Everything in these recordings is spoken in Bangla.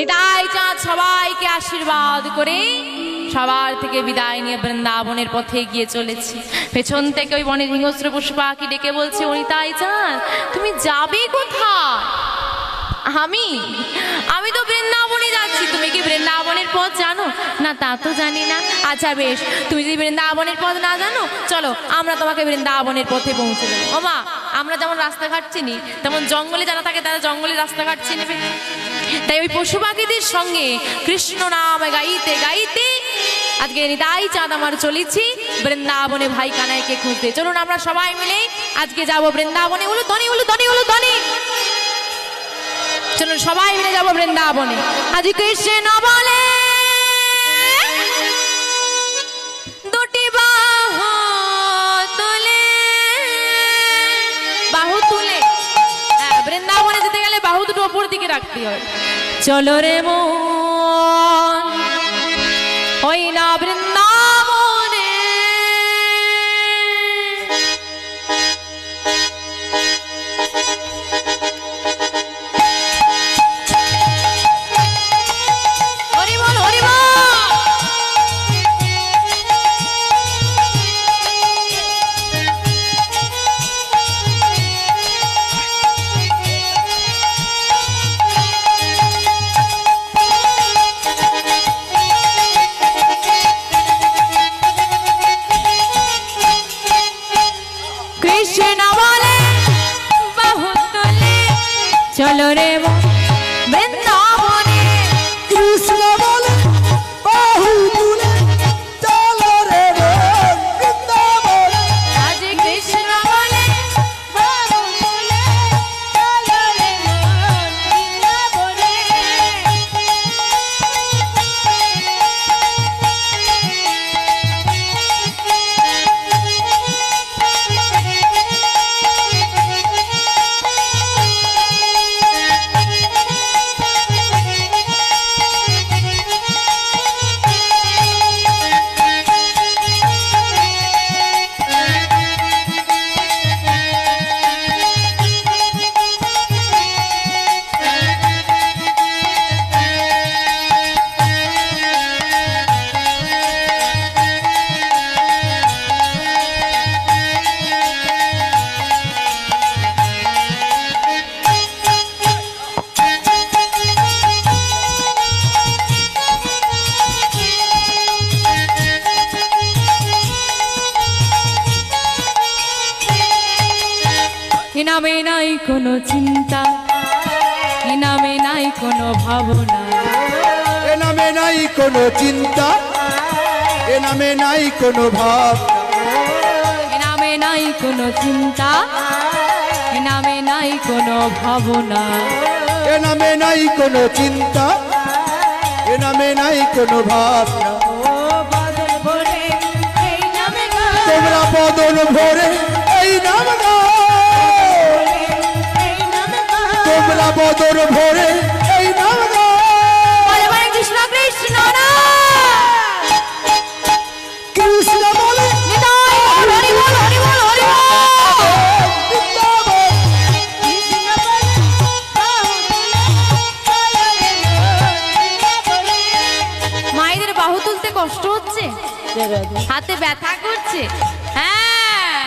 নিতাই চাঁদ সবাইকে আশীর্বাদ করে সবার থেকে বিদায় নিয়ে বৃন্দাবনের পথে গিয়ে চলেছে। পেছন থেকে ওই বনের হিংস্র পশু পাখি ডেকে বলছে, ও নিতাই চাঁদ তুমি যাবে কোথায়? আমি তো বৃন্দাবনে যাচ্ছি। তুমি কি বৃন্দাবনের পথ জানো? না, তা তো জানি না। আচ্ছা বেশ, তুমি যদি বৃন্দাবনের পথ না জানো, চলো আমরা তোমাকে বৃন্দাবনের পথে পৌঁছে দেবো। ও মা, আমরা যেমন রাস্তাঘাট চিনি তেমন জঙ্গলে যারা থাকে তারা জঙ্গলে রাস্তাঘাট চিনবে। তাই ওই পশু পাখিদের সঙ্গে কৃষ্ণ নাম গাইতে গাইতে আজকে নিতাই চাঁদ আমার চলেছি বৃন্দাবনে ভাই কানাইকে খুঁজতে। চলুন আমরা সবাই মিলে আজকে যাব বৃন্দাবনে। উলু ধ্বনি, উলু ধ্বনি, উলু ধ্বনি। চলুন সবাই মিলে যাব বৃন্দাবনে। আজ কৃষ্ণ বলে দুটি বাহু তুলে, বাহু তুলে। হ্যাঁ, বৃন্দাবনে যেতে গেলে বাহু দুটো উপর দিকে রাখতে হয়। চলো রে মন ওই না বৃন্দাবনে, চলো রে বৃন্দাবনে। কৃষ্ণ বলে বাহু তুলে চলো রে বৃন্দাবনে। আজ কৃষ্ণ বলে বাহু তুলে চলো রে বৃন্দাবনে। নামে নাই কোনো চিন্তা, এ নামে নাই কোনো ভাবনা, এ নামে নাই কোনো চিন্তা, এ নামে নাই কোনো ভাব, এ নামে নাই কোনো চিন্তা, এ নামে নাই কোনো ভাবনা, এ নামে নাই কোনো চিন্তা, এ নামে নাই কোনো ভাবনা। তোমরা বদন ভরে এই নাম গাও, তোমরা বদন ভরে এই নাম গাও। কৃষ্ণ কৃষ্ণ না কৃষ্ণ বলে হরি বল হরি বল হরি বল। মায়েদের বাহু তুলতে কষ্ট হচ্ছে, হাতে ব্যথা করছে। হ্যাঁ,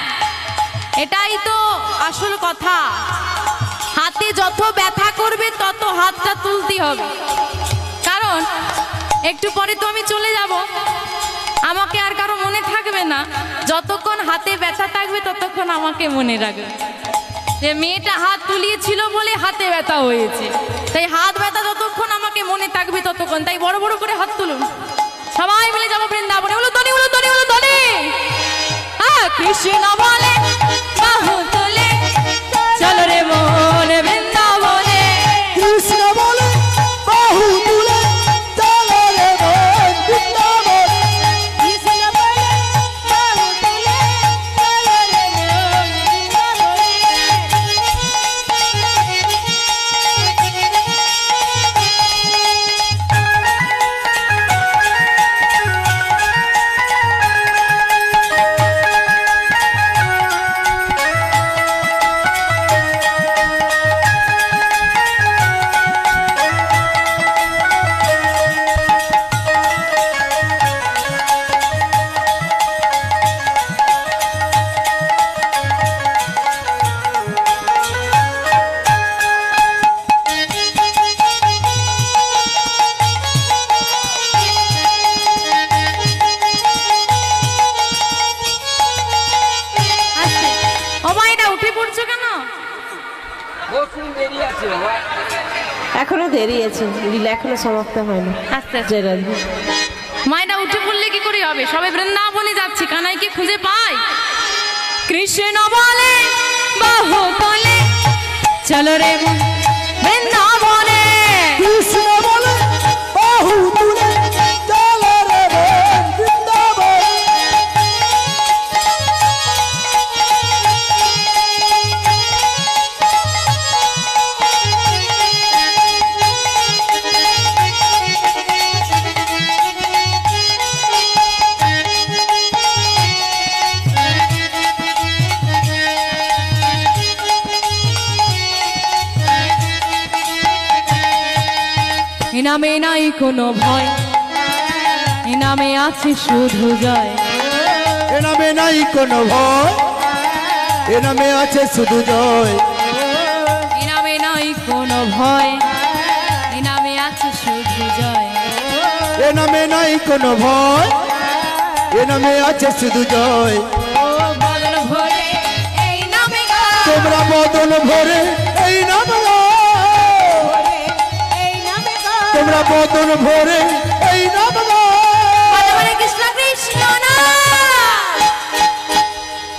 এটাই তো আসল কথা। হাতে যত ব্যথা করবে তত হাতটা তুলতে হবে, কারণ একটু পরে তো আমি চলে যাব, আমাকে আর কারো মনে থাকবে না। যতক্ষণ হাতে ব্যথা থাকবে ততক্ষণ আমাকে মনে রাখবে যে মেয়েটা হাত তুলিয়েছিল বলে হাতে ব্যথা হয়েছে। তাই হাত ব্যথা যতক্ষণ আমাকে মনে থাকবে ততক্ষণ, তাই বড় বড় করে হাত তুলুন, সবাই মিলে যাবো বৃন্দাবনে। উলু ধ্বনি, উলু ধ্বনি, উলু ধ্বনি। হ্যাঁ, কৃষ্ণ বলে বাহু তুলে চলো রে মন বৃন্দাবনে। কৃষ্ণ বলে বাহু তুলে চলো রে মন বৃন্দাবনে। কৃষ্ণ বলে বাহু তুলে চলো রে মন বৃন্দাবনে। চলছে, লীলা এখনো সমাপ্ত হয় না। আস্তে আস্তে জয় রাধে। মায়েরা উঠে পড়লে কি করে হবে? সবাই বৃন্দাবনে যাচ্ছে, কানাইকে খুঁজে পায়। কৃষ্ণ বলে বাহু তলে চলো রে মন বৃন্দাবনে। কৃষ্ণ বলে বাহু তুলে চলো রে মন বৃন্দাবনে। এ নামে নাই কোনো ভয়, এ নামে আছে শুধু জয়। এ নামে নাই কোনো ভয়, এ নামে আছে শুধু জয়। এ নামে নাই কোনো ভয়, এ নামে আছে শুধু জয়। এ নামে নাই কোনো ভয়, এ নামে আছে শুধু জয়। বদন ভরে এই নামে গায়, তোমরা বদন ভরে এই নাম গাও, তোমরা বদন ভরে এই নাম গাও। বলে বলে কৃষ্ণ কৃষ্ণ না।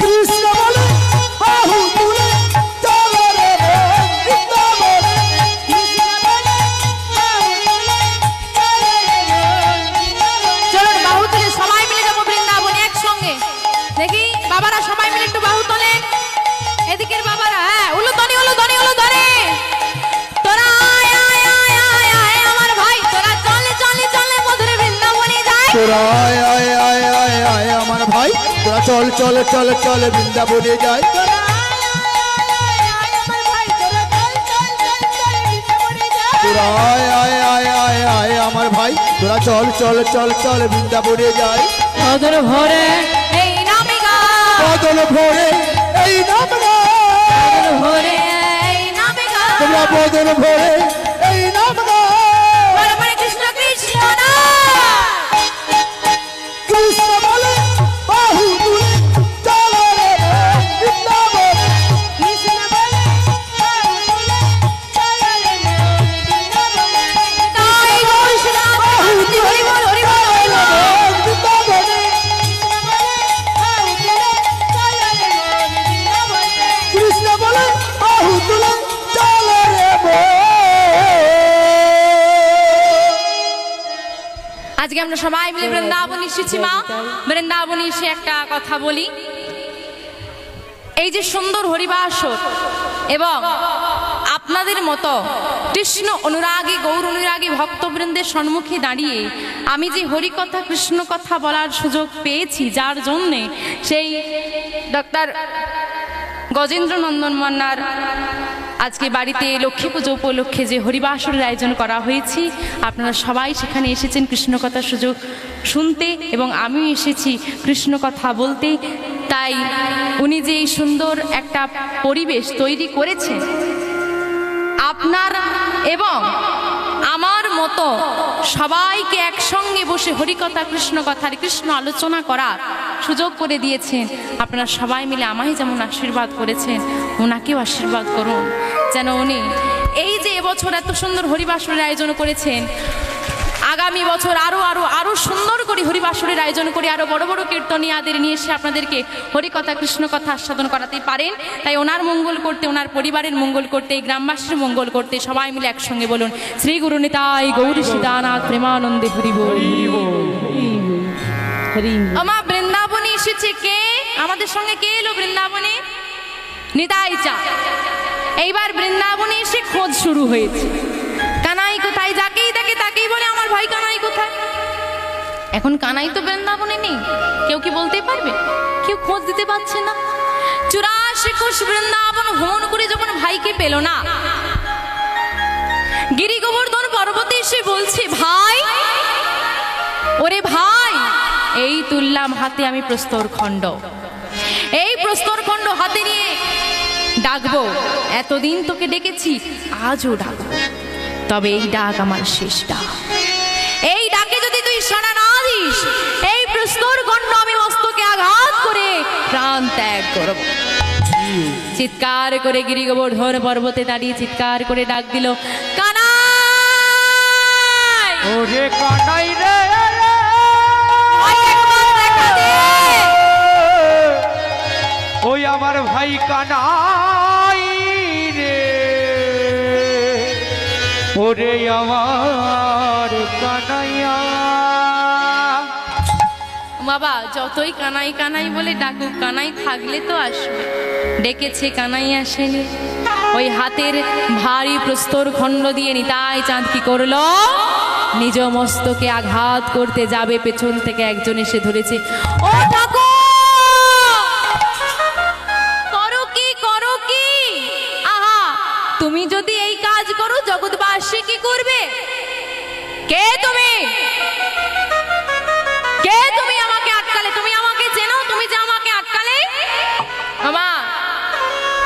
কৃষ্ণ বলে বাহু তুলে চলো রে মন বৃন্দাবনে। চলো বাহু তুলে সবাই মিলে যাবো বৃন্দাবনে একসঙ্গে। দেখি বাবারা সবাই মিলে একটু বাহু তোলেন, এদিকের বাবারা। হ্যাঁ, উলো ধরে তোরা আয় আয় আয় আয় আয় আমার ভাই, তোরা চলে চলে চলে মধুর বৃন্দাবনে যাই। তোরা আয় আয় আয় আয় আয় আমার ভাই, তোরা চল চল চল চল বৃন্দাবনে যাই। তোরা আয় আয় আয় আয় আয় আমার ভাই, তোরা চল চল চল চল বৃন্দাবনে যাই। বদন ভরে এই নামে গায়, বদন ভরে এই নাম গাও, বদন ভরে এই নামে গায়। তোমরা বদন ভরে এই নাম গাও। বলে বলে কৃষ্ণ কৃষ্ণ না। কৃষ্ণ বলে বাহু তুলে চলো রে মন বৃন্দাবনে। তাই কৃষ্ণ হরি বল হরি বল হরি বল। বৃন্দাবনে। কৃষ্ণ বলে বাহু তুলে চলো রে মন। আজকে আমরা সবাই মিলে বৃন্দাবন এসেছি মা। বৃন্দাবনে এসে একটা কথা বলি, এই যে সুন্দর হরিবাসর এবং আপনাদের মতো কৃষ্ণ অনুরাগী গৌর অনুরাগী ভক্তবৃন্দের সম্মুখে দাঁড়িয়ে আমি যে হরিকথা কৃষ্ণ কথা বলার সুযোগ পেয়েছি, যার জন্যে সেই ডক্টর গজেন্দ্র নন্দন মান্নার আজকে বাড়িতে লক্ষ্মী পুজো উপলক্ষে যে হরিবাসরের আয়োজন করা হয়েছে, আপনারা সবাই সেখানে এসেছেন কৃষ্ণ কথার সুযোগ শুনতে এবং আমিও এসেছি কৃষ্ণ কথা বলতে। তাই উনি যে এই সুন্দর একটা পরিবেশ তৈরি করেছেন, আপনার এবং আমার মতো সবাইকে একসঙ্গে বসে হরিকথা কৃষ্ণ কথার কৃষ্ণ আলোচনা করার সুযোগ করে দিয়েছেন। আপনারা সবাই মিলে আমায় যেমন আশীর্বাদ করেছেন, ওনাকেও আশীর্বাদ করুন, যেন উনি এই যে এবছর এত সুন্দর হরিবাসরের আয়োজন করেছেন, আগামী বছর আরো আরো আরো সুন্দর করে হরিবাসরের আয়োজন করে আরো বড় বড় কীর্তনিয়াদের নিয়ে এসে আপনাদেরকে হরিকথা কৃষ্ণ কথা আস্বাদন করাতে পারেন। তাই ওনার মঙ্গল করতে, ওনার পরিবারের মঙ্গল করতে, এই গ্রামবাসীর মঙ্গল করতে সবাই মিলে একসঙ্গে বলুন শ্রী গুরু নিতাই গৌরী সীতানাথ প্রেমানন্দে হরি বল। আমা বৃন্দাবনে এসেছে কে? আমাদের সঙ্গে কে এলো বৃন্দাবনে? নিতাই চা। এইবার বৃন্দাবনে এসে খোঁজ শুরু হয়েছে, কানাই কোথায়? যাকেই দেখে তাকেই বলে আমার ভাই কানাই কোথায়। এখন কানাই তো বৃন্দাবনে নেই, কেউ কি বলতে পারবে? কেউ খোঁজ দিতে পারছে না। 84 কোষ বৃন্দাবন ভ্রমণ করে যখন ভাইকে পেল না, গিরি গোবর্ধন পর্বতে এসে বলছে ভাই, ওরে ভাই, এই তুললাম হাতে আমি প্রস্তর খণ্ড, এই প্রস্তর খণ্ড হাতে নিয়ে ডাকবো। এতদিন তোকে ডেকেছি, আজও ডাকবো, তবে এই ডাক আমার শেষ ডাক। এই ডাকে যদি তুই সাড়া না দিস, এই প্রস্তর খণ্ড আমি মস্তকে আঘাত করে প্রাণ ত্যাগ করব। চিৎকার করে গিরি গোবর্ধন পর্বতে দাঁড়িয়ে চিৎকার করে ডাক দিল, কানাই ওরে কানাই রে ভাই একবার দেখা দে। ওই আমার ভাই কানাই রে ওরে আমার কানাইয়া। বাবা যতই কানাই কানাই বলে ডাকুক, কানাই থাকলে তো আসবে। ডেকেছে কানাই আসেনি। ওই হাতের ভারী প্রস্তর খণ্ড দিয়ে নিতাই চাঁদ কি করলো, নিজ মস্তকে আঘাত করতে যাবে, পেছন থেকে একজন এসে ধরেছে। ও ঠাকুর, করো কি করো কি? আহা, তুমি যদি এই কাজ করো জগৎবাসী কি করবে? কে তুমি? কে তুমি? আমাকে আটকালে? তুমি আমাকে চেনো? তুমি যে আমাকে আটকালে? আমা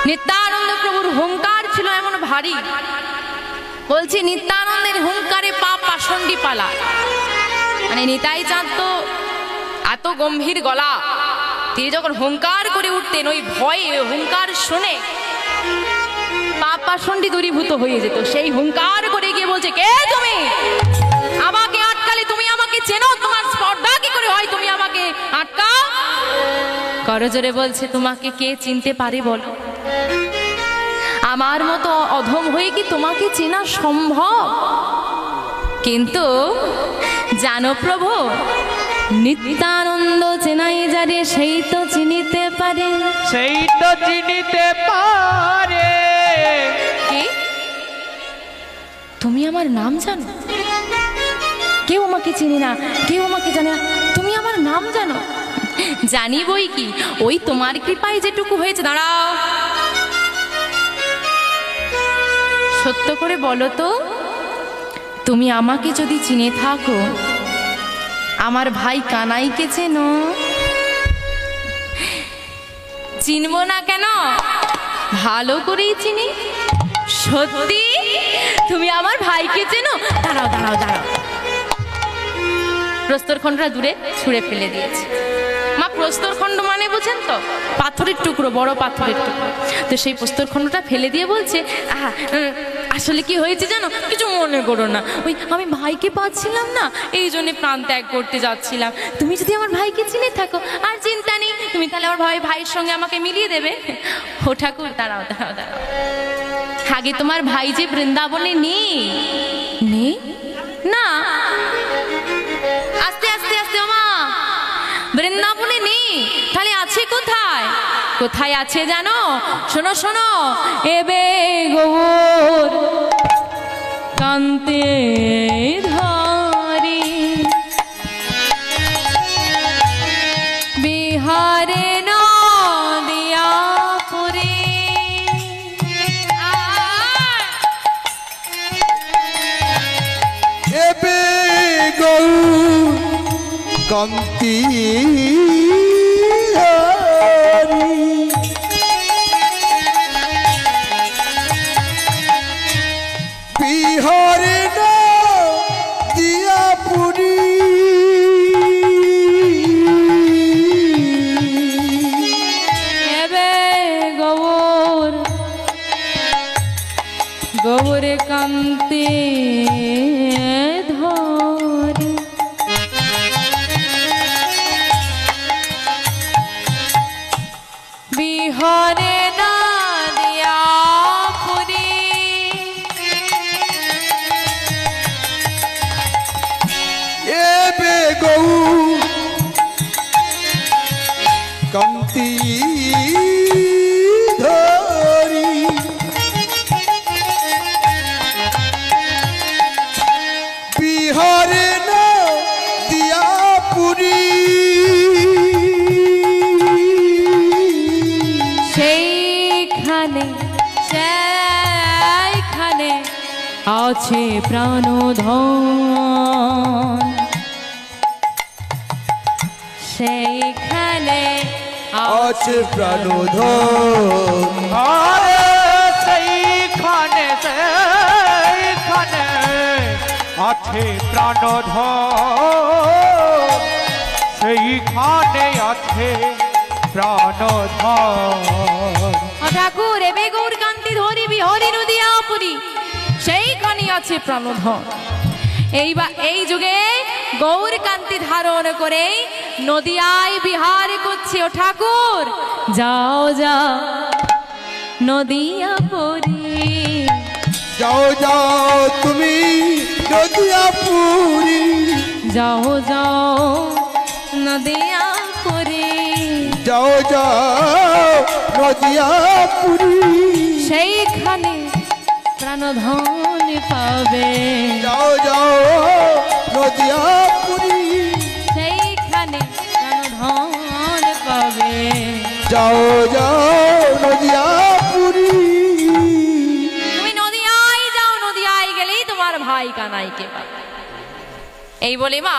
নিত্যানন্দ প্রভুর হুঙ্কার ছিল এমন ভারী, বলছি নিত্যানন্দের হুঙ্কারে পা পাষণ্ডী পালা। মানে নিতাই চাঁদ তো এত গম্ভীর গলা, তিনি যখন হুঙ্কার করে উঠতেন ওই ভয়ে হুঙ্কার শুনে পা পাষণ্ডী দূরীভূত হয়ে যেত। সেই হুঙ্কার করে গিয়ে বলছে, কে তুমি? আমাকে আটকালে? তুমি আমাকে চেনো? তোমার স্পর্ধা কি করে হয় তুমি আমাকে আটকাও? করজোরে বলছে, তোমাকে কে চিনতে পারে বলো? আমার মতো অধম হয়ে কি তোমাকে চেনা সম্ভব? কিন্তু জানো প্রভু, নিত্যানন্দ চেনাই যারে সেই তো চিনিতে পারে। সেই তো চিনিতে পারে। কি? তুমি আমার নাম জানো? কেউ আমাকে চিনি না, কেউ আমাকে জানে না, তুমি আমার নাম জানো? জানি বই কি, ওই তোমার কৃপায় যেটুকু হয়েছে। দাঁড়াও, সত্য করে বলো তো, তুমি আমাকে যদি চিনে থাকো, আমার ভাই কানাইকে চেনো? চিনবো না কেন? ভালো করেই চিনি। সত্যি তুমি আমার ভাইকে চেনো? দাঁড়াও দাঁড়াও দাঁড়াও, প্রস্তরখণ্ডটা দূরে ছুঁড়ে ফেলে দিয়েছে। মা প্রস্তরখণ্ড মানে বুঝেন তো? পাথরের টুকরো, বড় পাথরের টুকরো। তো সেই প্রস্তরখণ্ডটা ফেলে দিয়ে বলছে, আসলে কি হয়েছে জানো? কিছু মনে করো না, ওই আমি ভাইকে পাচ্ছিলাম না, এই জন্য প্রাণ ত্যাগ করতে যাচ্ছিলাম। তুমি যদি আমার ভাইকে চিনে থাকো আর চিন্তা নেই, তুমি তাহলে আমার ভাইয়ের সঙ্গে আমাকে মিলিয়ে দেবে। ও ঠাকুর, দাঁড়াও দাঁড়াও দাঁড়াও, আগে তোমার ভাই যে বৃন্দাবনে নেই? নেই না? আস্তে আস্তে আস্তে, মা বৃন্দাবনে নেই, তাহলে আছে কোথায়? কোথায় আছে জানো? শোনো শোনো, এবে গৌর কান্তে ধরি বিহারে নদিয়া পুরী। এবে গৌর কান্তি বিহারে নদিয়া পুরী। এবে গৌর গৌর কান্তে ধরি বিহারে নদিয়া পুরী। এবে গৌর কান্তি ধরি বিহারে নদিয়া পুরী। সেইখানে সেইখানে আছে প্রাণধন, সেইখানে আছে প্রাণধন। আরে সেইখানে সেইখানে আছে প্রাণধন, সেইখানে আছে প্রাণধন। ঠাকুর, এবে গৌর কান্তি ধরি বিহরি নদিয়া পুরী, সেইখানে আছে প্রাণধন। এই যুগে গৌর কান্তি ধারণ করে নদিয়ায় বিহার করছে ও ঠাকুর। যাও যাও নদিয়াপুরি, যাও যাও তুমি নদিয়াপুরি, যাও যাও নদিয়াপুরি, যাও যাও নদিয়াপুরি, সেইখানে প্রাণধন পাবে। যাও যাও নদিয়াপুরি, সেইখানে প্রাণধন পাবে। যাও যাও নদিয়াপুরি। তুমি নদিয়ায় যাও, নদিয়ায় গেলেই তোমার ভাই কানাইকে পাবে। এই বলে মা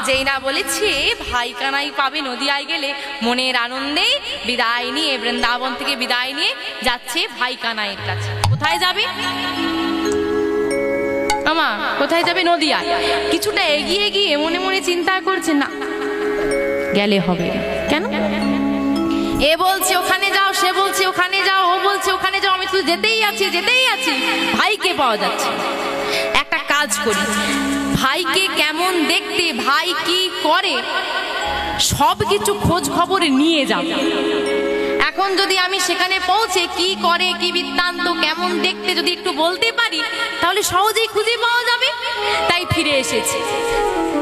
যেই না বলেছে ভাই কানাই পাবে নদিয়ায় গেলে, মনের আনন্দে বিদায় নিয়ে বৃন্দাবন থেকে বিদায় নিয়ে যাচ্ছে ভাই কানাইয়ের কাছে। কোথায় যাবে আমা? কোথায় যাবে? নদিয়ায়। কিছুটা এগিয়ে গিয়ে মনে মনে চিন্তা করছে, না গেলে হবে। কেন? এ বলছে ওখানে যাও, সে বলছে ওখানে যাও, ও বলছে ওখানে যাও, আমি তো যেতেই আছি যেতেই আছি, ভাইকে পাওয়া যাচ্ছে। একটা কাজ করি, ভাইকে কেমন দেখতে, ভাই কি করে, সব কিছু খোঁজ খবর নিয়ে যাব। এখন যদি আমি সেখানে পৌঁছে কি করে, কি বৃত্তান্ত, কেমন দেখতে যদি একটু বলতে পারি, তাহলে সহজেই খুঁজে পাওয়া যাবে। তাই ফিরে এসেছে।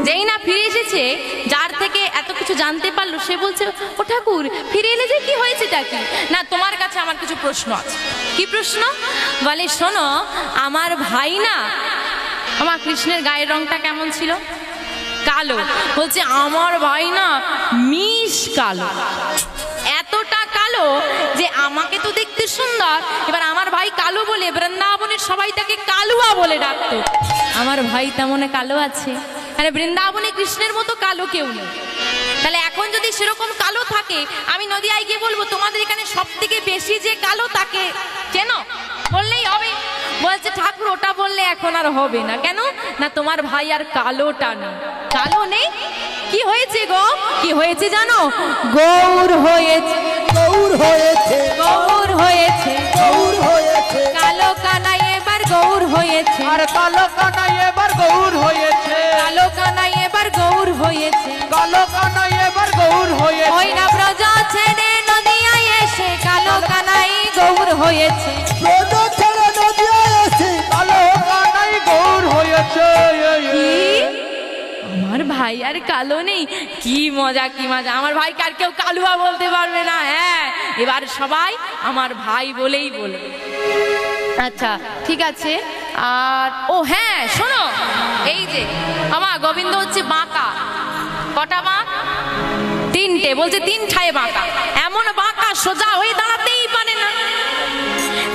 যেই না ফিরে এসেছে, যার থেকে এত কিছু জানতে পারলো, সে বলছে ও ঠাকুর ফিরে এলে যে কি হয়েছেটা কি? না, তোমার কাছে আমার কিছু প্রশ্ন আছে। কি প্রশ্ন? বলে শোনো, আমার ভাই না, আমার কৃষ্ণের গায়ের রংটা কেমন ছিল? কালো। বলছে আমার ভাই না মিশ কালো, এতটা কালো যে আমাকে তো দেখতে সুন্দর, এবার আমার ভাই কালো বলে বৃন্দাবনের সবাই তাকে কালুয়া বলে ডাকতো। আমার ভাই তেমন কালো আছে, আরে বৃন্দাবনে কৃষ্ণের মতো কালো কেউ নেই। তাহলে এখন যদি সেরকম কালো থাকে, আমি নদিয়ায় গিয়ে বলবো তোমাদের এখানে সব থেকে বেশি যে কালো তাকে কেন বললেই হবে। বলছে ঠাকুর ওটা বললে এখন আর হবে না। কেন? না তোমার ভাই আর কালোটা নেই। কালো নেই? কি হয়েছে গো? কি হয়েছে জানো? গৌর হয়েছে, গৌর হয়েছে, গৌর হয়েছে, গৌর হয়েছে, কালো কানাই এবার গৌর হয়েছে, আর কালো কানাই এবার গৌর হয়েছে, কালো কানাই এবার গৌর হয়েছে, কালো কানাই এবার গৌর হয়েছে। ওই না ব্রজ ছেড়ে নদিয়ায় এসে কালো কানাই গৌর হয়েছে। ব্রজ ছেড়ে নদিয়ায় এসে কালো কানাই গৌর হয়েছে। কি? আমার ভাই আর কালো নেই? কি মজা, কি মজা! আমার ভাইকে আর কেউ কালুয়া বলতে পারবে না। হ্যাঁ, এবার সবাই আমার ভাই বলেই বলবে। আচ্ছা ঠিক আছে। আর ও হ্যাঁ শোনো, এই যে আমার গোবিন্দ হচ্ছে বাঁকা। কটা বাঁক? তিনটে। বলছে তিন ঠায়ে বাঁকা, এমন বাঁকা সোজা হয়ে দাঁড়াতেই পারে না।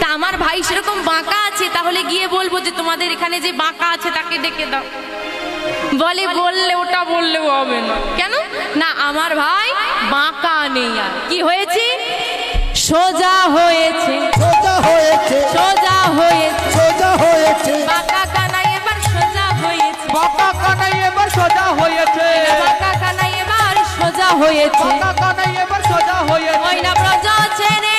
তা আমার ভাই সেরকম বাঁকা আছে, তাহলে গিয়ে বলবো যে তোমাদের এখানে যে বাঁকা আছে তাকে ডেকে দাও। বলে বললে ওটা বললেও হবে না। কেন? না আমার ভাই বাঁকা নেই, আর কি হয়েছে? সোজা হয়েছে, সোজা হয়েছে, সোজা হয়েছে, সোজা হয়েছে, বাঁকা কানাই এবার সোজা হয়েছে, বাঁকা কানাই এবার সোজা হয়েছে, বাঁকা কানাই এবার সোজা হয়েছে। বাঁকা কানাই এবার সোজা হয়েছে। ওই না ব্রজ ছেড়ে